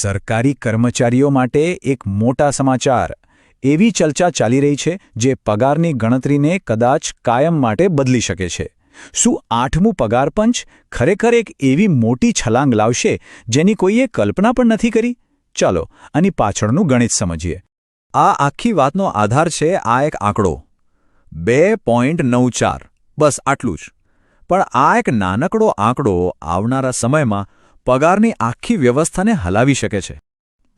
સરકારી કર્મચારીઓ માટે એક મોટા સમાચાર. એવી ચર્ચા ચાલી રહી છે જે પગારની ગણતરીને કદાચ કાયમ માટે બદલી શકે છે. શું 8મું પગાર પંચ ખરેખર એક એવી મોટી છલાંગ લાવશે જેની કોઈએ કલ્પના પણ નથી કરી? ચાલો આની પાછળનું ગણિત સમજીએ. આ આખી વાતનો આધાર છે આ એક આંકડો 2.94. બસ આટલું જ. પણ આ એક નાનકડો આંકડો આવનારા સમયમાં પગારની આખી વ્યવસ્થાને હલાવી શકે છે.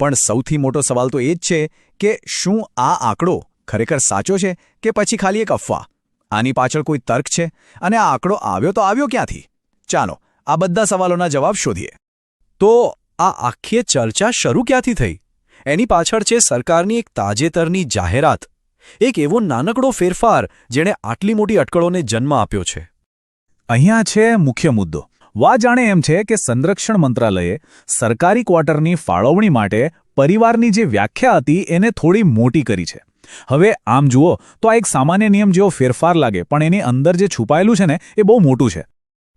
પણ સૌથી મોટો સવાલ તો એ જ છે કે શું આ આંકડો ખરેખર સાચો છે કે પછી ખાલી એક અફવા? આની પાછળ કોઈ તર્ક છે? અને આ આંકડો આવ્યો તો આવ્યો ક્યાંથી? ચાલો આ બધા સવાલોના જવાબ શોધીએ. તો આ આખી ચર્ચા શરૂ ક્યાંથી થઈ? એની પાછળ છે સરકારની એક તાજેતરની જાહેરાત, એક એવો નાનકડો ફેરફાર જેણે આટલી મોટી અટકળોને જન્મ આપ્યો છે. અહીંયા છે મુખ્ય મુદ્દો. વા જાણે એમ છે કે સંરક્ષણ મંત્રાલયે સરકારી ક્વાર્ટરની ફાળવણી માટે પરિવારની જે વ્યાખ્યા હતી એને થોડી મોટી કરી છે. હવે આમ જુઓ તો આ એક સામાન્ય નિયમ જેવો ફેરફાર લાગે, પણ એની અંદર જે છુપાયેલું છે ને એ બહુ મોટું છે.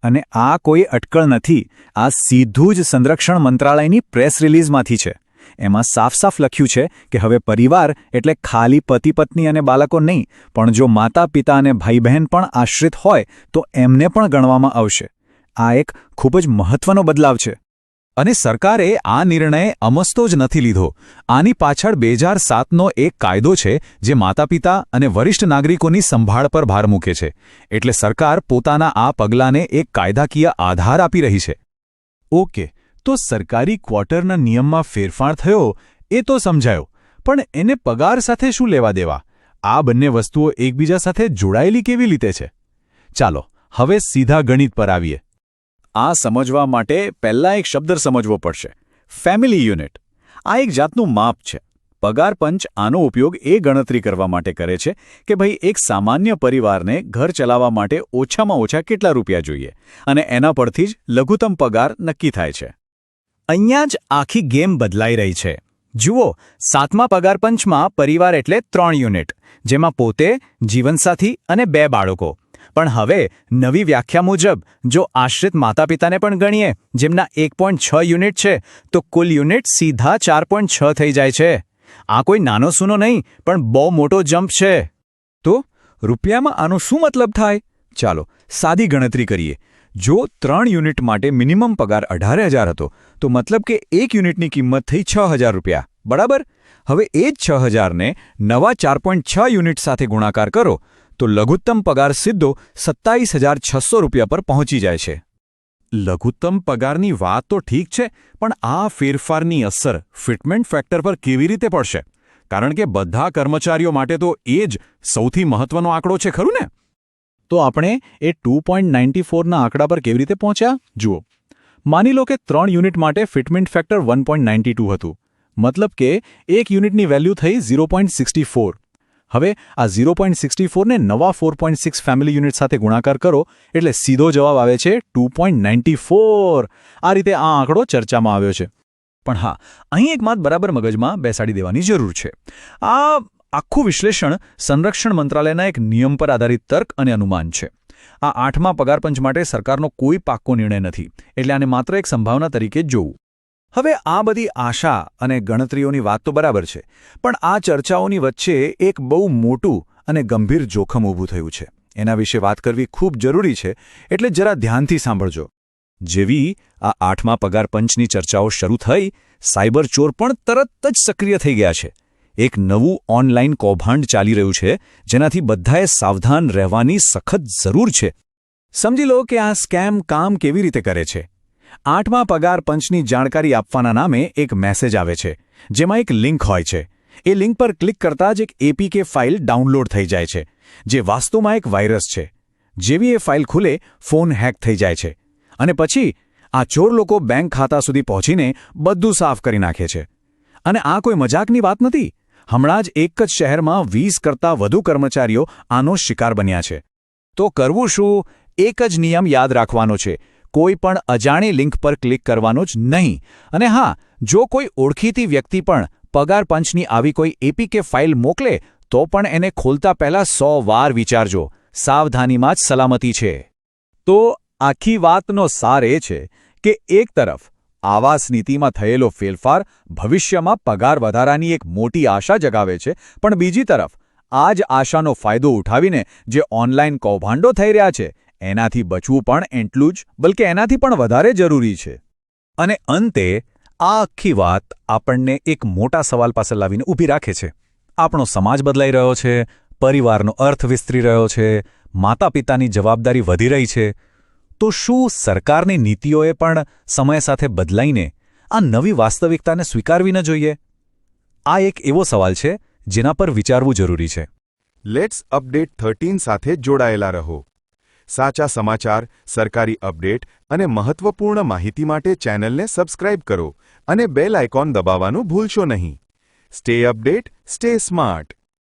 અને આ કોઈ અટકળ નથી, આ સીધું જ સંરક્ષણ મંત્રાલયની પ્રેસ રિલીઝમાંથી છે. એમાં સાફ સાફ લખ્યું છે કે હવે પરિવાર એટલે ખાલી પતિ પત્ની અને બાળકો નહીં, પણ જો માતા પિતા અને ભાઈ બહેન પણ આશ્રિત હોય તો એમને પણ ગણવામાં આવશે. આ એક ખૂબ જ મહત્વનો બદલાવ છે. અને સરકારે આ નિર્ણય અમસ્તો જ નથી લીધો. આની પાછળ 2007નો એક કાયદો છે જે માતાપિતા અને વરિષ્ઠ નાગરિકોની સંભાળ પર ભાર મૂકે છે. એટલે સરકાર પોતાના આ પગલાંને એક કાયદાકીય આધાર આપી રહી છે. ઓકે, તો સરકારી ક્વાર્ટરના નિયમમાં ફેરફાર થયો એ તો સમજાયો, પણ એને પગાર સાથે શું લેવા દેવા? આ બંને વસ્તુઓ એકબીજા સાથે જોડાયેલી કેવી રીતે છે? ચાલો હવે સીધા ગણિત પર આવીએ. આ સમજવા માટે પહેલાં એક શબ્દ સમજવો પડશે: ફેમિલી યુનિટ. આ એક જાતનું માપ છે. પગાર પંચ આનો ઉપયોગ એ ગણતરી કરવા માટે કરે છે કે ભાઈ એક સામાન્ય પરિવારને ઘર ચલાવવા માટે ઓછામાં ઓછા કેટલા રૂપિયા જોઈએ, અને એના પરથી જ લઘુત્તમ પગાર નક્કી થાય છે. અહીંયા જ આખી ગેમ બદલાઈ રહી છે. જુઓ, 7મા પગાર પંચમાં પરિવાર એટલે 3 યુનિટ, જેમાં પોતે, જીવનસાથી અને 2 બાળકો. પણ હવે નવી વ્યાખ્યા મુજબ જો આશ્રિત માતાપિતાને પણ ગણીએ, જેમના 1.6 યુનિટ છે, તો કુલ યુનિટ સીધા 4.6 થઈ જાય છે. આ કોઈ નાનો સૂનો નહીં, પણ બહુ મોટો જમ્પ છે. તો રૂપિયામાં આનો શું મતલબ થાય? ચાલો સાદી ગણતરી કરીએ. જો 3 યુનિટ માટે મિનિમમ પગાર 18,000 હતો, તો મતલબ કે 1 યુનિટની કિંમત થઈ 6,000 રૂપિયા, બરાબર? હવે એ જ 6,000ને નવા 4.6 યુનિટ સાથે ગુણાકાર કરો તો લઘુત્તમ પગાર સીધો 27,600 રૂપિયા પર પહોંચી જાય છે. લઘુત્તમ પગારની વાત તો ઠીક છે, પણ આ ફેરફારની અસર ફિટમેન્ટ ફેક્ટર પર કેવી રીતે પડશે? કારણ કે બધા કર્મચારીઓ માટે તો એ જ સૌથી મહત્વનો આંકડો છે, ખરું ને? તો આપણે એ 2.94ના આંકડા પર કેવી રીતે પહોંચ્યા? જુઓ, માની લો કે 3 યુનિટ માટે ફિટમેન્ટ ફેક્ટર 1.92 હતું. મતલબ કે 1 યુનિટની વેલ્યુ થઈ 0.64. હવે આ 0.64ને નવા 4.6 ફેમિલી યુનિટ સાથે ગુણાકાર કરો એટલે સીધો જવાબ આવે છે 2.94. આ રીતે આ આંકડો ચર્ચામાં આવ્યો છે. પણ હા, અહીં એક વાત બરાબર મગજમાં બેસાડી દેવાની જરૂર છે. આ આખું વિશ્લેષણ સંરક્ષણ મંત્રાલયના એક નિયમ પર આધારિત તર્ક અને અનુમાન છે. આ 8મા પગાર પંચ માટે સરકારનો કોઈ પાક્કો નિર્ણય નથી, એટલે આને માત્ર એક સંભાવના તરીકે જ જોવું. હવે આ બધી આશા અને ગણતરીઓની વાત તો બરાબર છે, પણ આ ચર્ચાઓની વચ્ચે એક બહુ મોટું અને ગંભીર જોખમ ઊભું થયું છે. એના વિશે વાત કરવી ખૂબ જરૂરી છે, એટલે જરા ધ્યાનથી સાંભળજો. જેવી આ 8મા પગાર પંચની ચર્ચાઓ શરૂ થઈ, સાયબર ચોર પણ તરત જ સક્રિય થઈ ગયા છે. એક નવું ઓનલાઈન કૌભાંડ ચાલી રહ્યું છે, જેનાથી બધાએ સાવધાન રહેવાની સખત જરૂર છે. સમજી લો કે આ સ્કેમ કામ કેવી રીતે કરે છે. 8મા પગાર પંચની જાણકારી આપવાના નામે એક મેસેજ આવે છે, જેમાં એક લિંક હોય છે. એ લિંક પર ક્લિક કરતાં જ એક APK ફાઇલ ડાઉનલોડ થઈ જાય છે, જે વાસ્તવમાં એક વાયરસ છે. જેવી એ ફાઇલ ખુલે, ફોન હેક થઈ જાય છે, અને પછી આ ચોર લોકો બેંક ખાતા સુધી પહોંચીને બધું સાફ કરી નાખે છે. અને આ કોઈ મજાકની વાત નથી. હમણાં જ એક જ શહેરમાં 20 કરતાં વધુ કર્મચારીઓ આનો શિકાર બન્યા છે. તો કરવું શું? એક જ નિયમ યાદ રાખવાનો છે: કોઈ પણ અજાણી લિંક પર ક્લિક કરવાનો જ નહીં. અને હા, જો કોઈ ઓળખીતી વ્યક્તિ પણ પગાર પંચની આવી કોઈ APK ફાઇલ મોકલે તો પણ એને ખોલતા પહેલાં 100 વાર વિચારજો. સાવધાનીમાં જ સલામતી છે. તો આખી વાતનો સાર એ છે કે એક તરફ આવાસ નીતિમાં થયેલો ફેરફાર ભવિષ્યમાં પગાર વધારાની એક મોટી આશા જગાવે છે, પણ બીજી તરફ આ જ આશાનો ફાયદો ઉઠાવીને જે ઓનલાઈન કૌભાંડો થઈ રહ્યા છે એનાથી બચવું પણ એટલું જ, બલકે એનાથી પણ વધારે જરૂરી છે. અને અંતે આ આખી વાત આપણને એક મોટા સવાલ પાસે લાવીને ઊભી રાખે છે. આપણો સમાજ બદલાઈ રહ્યો છે, પરિવારનો અર્થ વિસ્તરી રહ્યો છે, માતા પિતાની જવાબદારી વધી રહી છે. તો શું સરકારની નીતિઓએ પણ સમય સાથે બદલાઈને આ નવી વાસ્તવિકતાને સ્વીકારવી ન જોઈએ? આ એક એવો સવાલ છે જેના પર વિચારવું જરૂરી છે. લેટ્સ અપડેટ 13 સાથે જોડાયેલા રહો. સાચા સમાચાર, સરકારી અપડેટ અને મહત્વપૂર્ણ માહિતી માટે ચેનલને સબસ્ક્રાઇબ કરો અને બેલ આઇકોન દબાવવાનું ભૂલશો નહીં. Stay update, stay smart.